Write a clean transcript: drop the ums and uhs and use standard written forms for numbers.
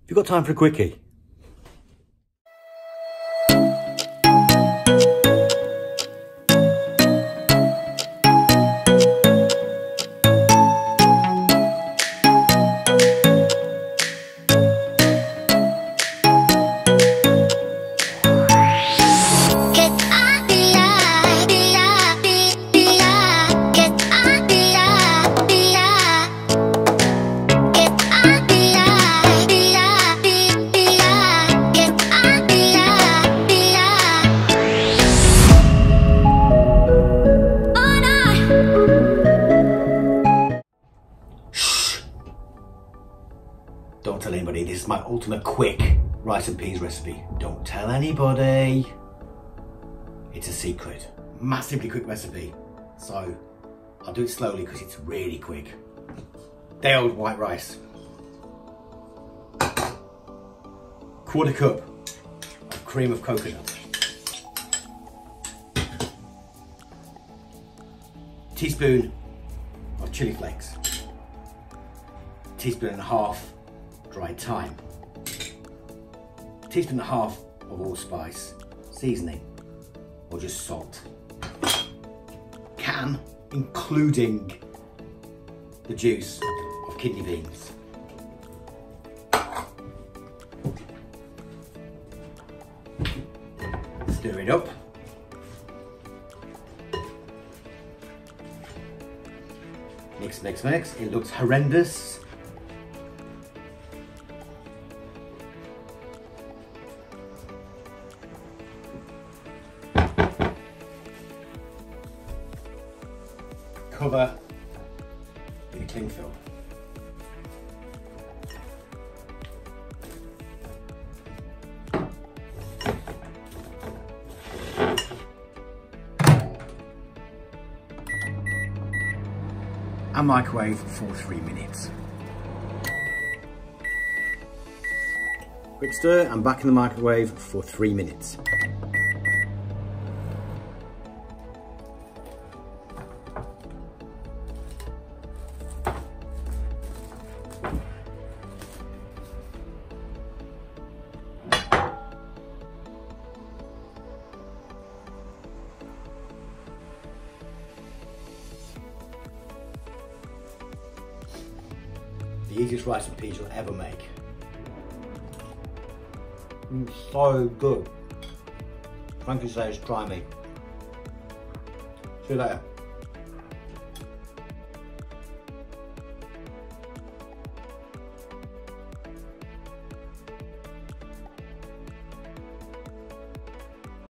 you got time for a quickie? Don't tell anybody, this is my ultimate quick rice and peas recipe. Don't tell anybody. It's a secret, massively quick recipe. So I'll do it slowly because it's really quick. Day old white rice. Quarter cup of cream of coconut. Teaspoon of chili flakes. Teaspoon and a half dried thyme, teaspoon and a half of allspice, seasoning, or just salt. Can, including the juice of kidney beans. Stir it up. Mix, mix, mix. It looks horrendous. Cover with a cling film. And microwave for 3 minutes. Quick stir and back in the microwave for 3 minutes. The easiest rice and peas you'll ever make. So good. Thank you, Tejas. Try me. See you later.